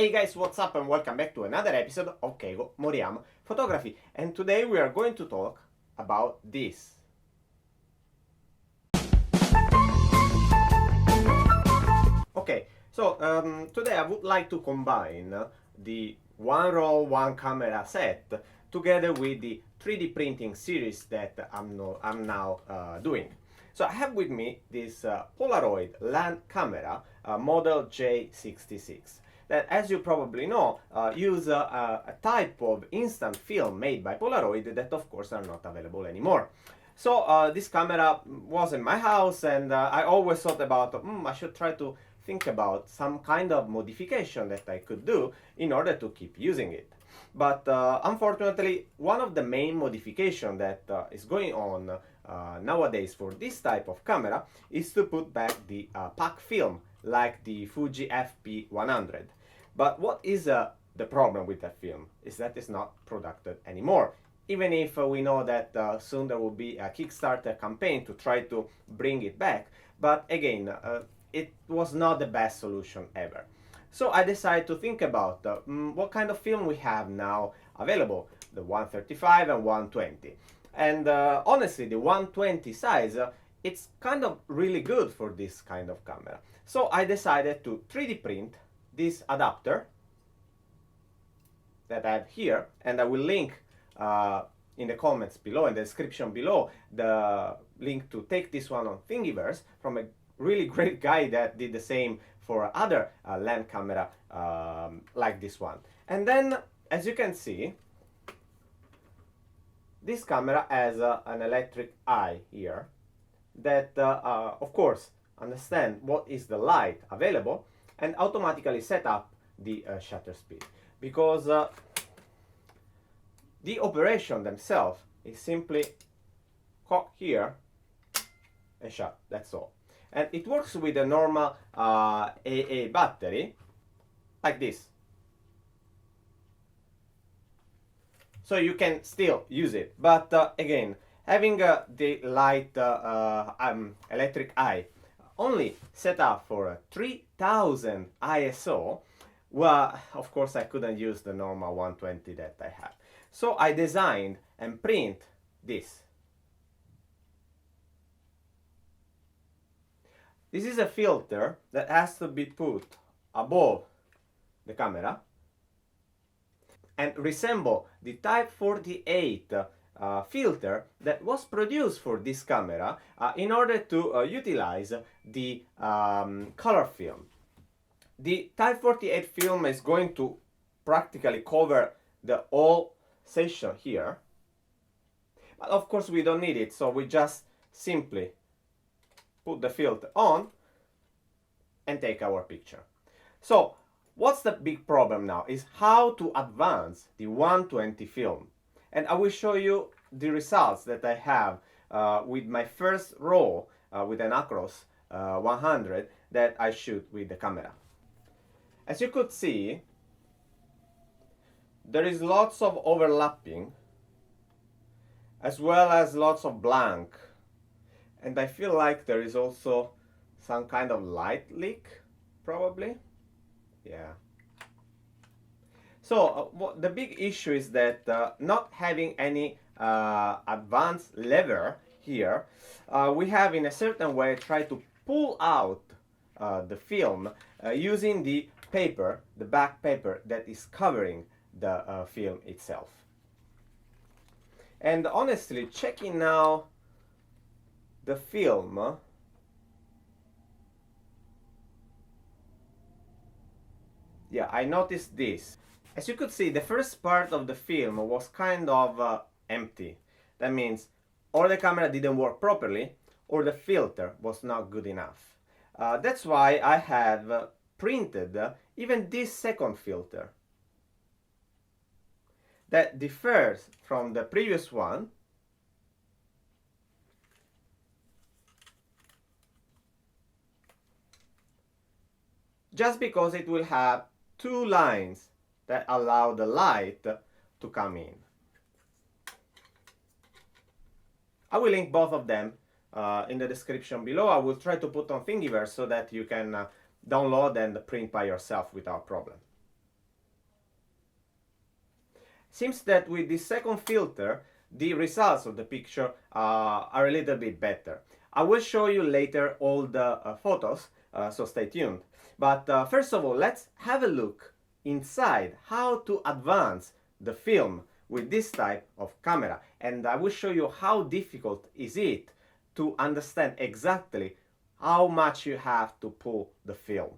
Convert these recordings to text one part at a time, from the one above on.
Hey guys, what's up and welcome back to another episode of Keigo Moriyama Photography. And today we are going to talk about this. Okay, so today I would like to combine the one roll, one camera set together with the 3D printing series that I'm now doing. So I have with me this Polaroid Landcamera model J66. That, as you probably know, use a type of instant film made by Polaroid that of course are not available anymore. So this camera was in my house and I always thought about, I should try to think about some kind of modification that I could do in order to keep using it. But unfortunately, one of the main modifications that is going on nowadays for this type of camera is to put back the pack film like the Fuji FP100. But what is the problem with that film is that it's not produced anymore. Even if we know that soon there will be a Kickstarter campaign to try to bring it back, but again, it was not the best solution ever. So I decided to think about what kind of film we have now available, the 135 and 120. And honestly, the 120 size, it's kind of really good for this kind of camera. So I decided to 3D print this adapter that I have here, and I will link in the comments below, in the description below, the link to take this one on Thingiverse from a really great guy that did the same for other land camera like this one. And then, as you can see, this camera has an electric eye here that, of course, understand what is the light available and automatically set up the shutter speed. Because the operation themselves is simply cock here and shut, that's all. And it works with a normal AA battery, like this. So you can still use it, but again, having the light electric eye only set up for 3000 ISO, well, of course I couldn't use the normal 120 that I have. So I designed and print this. This is a filter that has to be put above the camera and resemble the Type 48 filter that was produced for this camera in order to utilize the color film. The Type 48 film is going to practically cover the whole section here, but of course we don't need it, so we just simply put the filter on and take our picture. So what's the big problem now is how to advance the 120 film, and I will show you the results that I have with my first roll with an Acros 100 that I shoot with the camera. As you could see, there is lots of overlapping as well as lots of blank, and I feel like there is also some kind of light leak, probably. Yeah. So the big issue is that not having any advanced lever here, we have in a certain way tried to pull out the film using the paper, the back paper that is covering the film itself. And honestly, checking now the film, yeah, I noticed this. As you could see, the first part of the film was kind of empty. That means or the camera didn't work properly or the filter was not good enough. That's why I have printed even this second filter that differs from the previous one. Just because it will have two lines that allow the light to come in. I will link both of them in the description below. I will try to put on Thingiverse so that you can download and print by yourself without problem. Seems that with the second filter, the results of the picture are a little bit better. I will show you later all the photos, so stay tuned. But first of all, let's have a look inside how to advance the film with this type of camera. And I will show you how difficult is it to understand exactly how much you have to pull the film.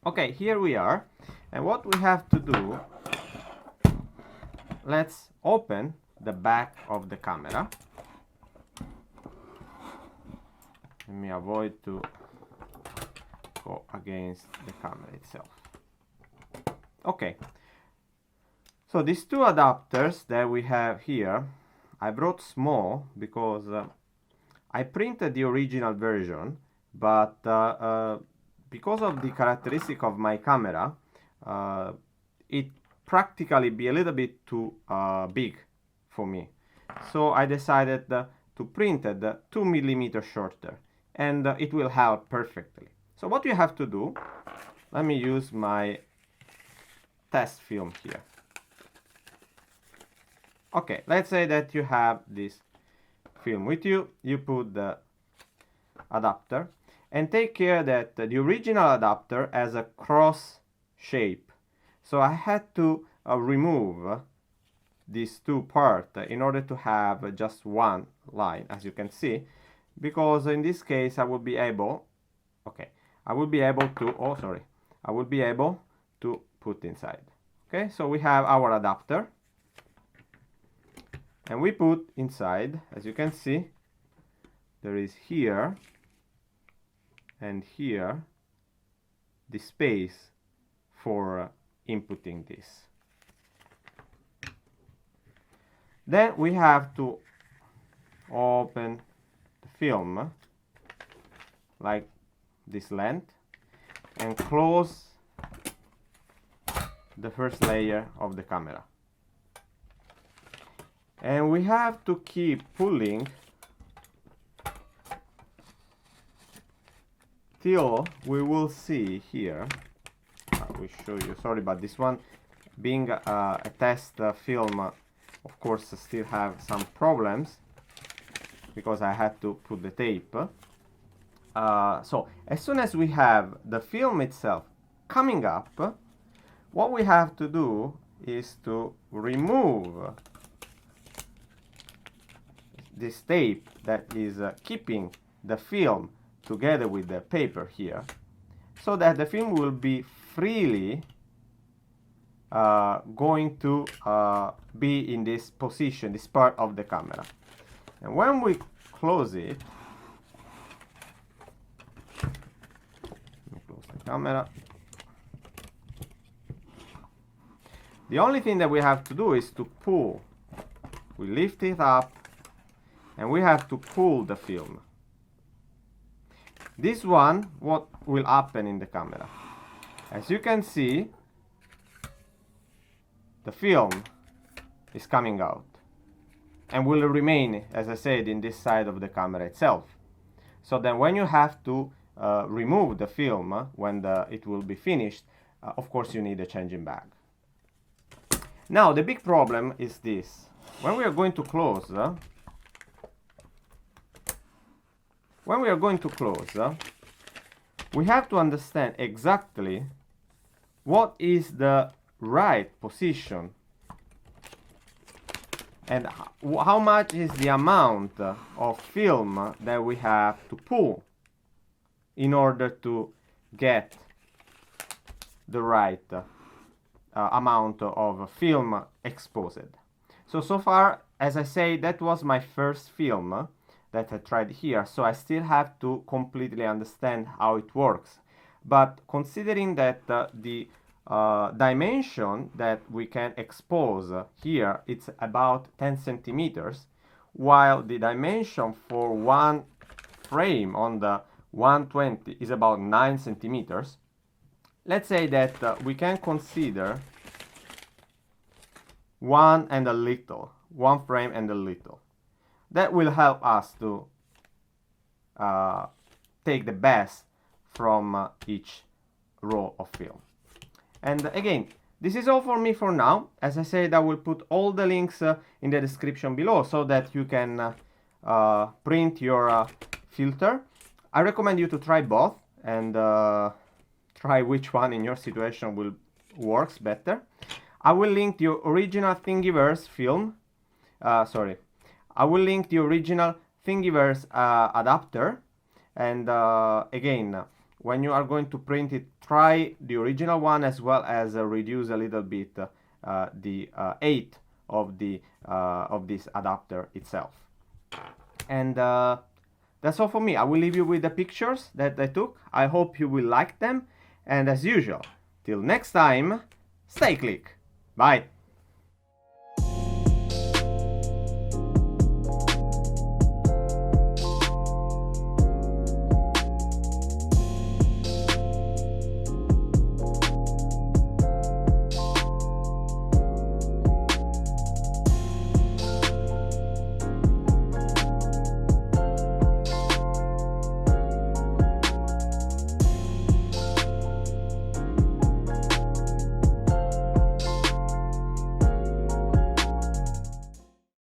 Okay, here we are. And what we have to do, let's open the back of the camera. Let me avoid to go against the camera itself. Okay, so these two adapters that we have here, I brought small because I printed the original version, but because of the characteristic of my camera, it practically be a little bit too big for me. So I decided to print it 2 millimeters shorter, and it will help perfectly. So what you have to do, let me use my test film here. Okay, let's say that you have this film with you, you put the adapter, and take care that the original adapter has a cross shape. So I had to remove these two parts in order to have just one line, as you can see, because in this case I will be able, I will be able to put inside. Okay, so we have our adapter, and we put inside, as you can see, there is here and here the space for inputting this. Then we have to open the film like this length and close the first layer of the camera. And we have to keep pulling till we will see here. I will show you, sorry, but this one being a test film, of course still have some problems because I had to put the tape. So as soon as we have the film itself coming up, what we have to do is to remove this tape that is keeping the film together with the paper here, so that the film will be freely going to be in this position, this part of the camera. And when we close it, let me close the camera. The only thing that we have to do is to pull. We lift it up and we have to pull the film. This one, what will happen in the camera? As you can see, the film is coming out and will remain, as I said, in this side of the camera itself. So then when you have to remove the film, when it will be finished, of course you need a changing bag. Now the big problem is this. When we are going to close, we have to understand exactly what is the right position and how much is the amount of film that we have to pull in order to get the right amount of film exposed. So far, as I say, that was my first film that I tried here, so I still have to completely understand how it works. But considering that the dimension that we can expose here, it's about 10 centimeters, while the dimension for one frame on the 120 is about 9 centimeters. Let's say that we can consider one frame and a little. That will help us to take the best from each roll of film. And again, this is all for me for now. As I said, I will put all the links in the description below so that you can print your filter. I recommend you to try both and try which one in your situation works better. I will link the original Thingiverse film. I will link the original Thingiverse adapter. And again, when you are going to print it, try the original one as well as reduce a little bit the height of this adapter itself. And that's all for me. I will leave you with the pictures that I took. I hope you will like them. And as usual, till next time, stay click. Bye.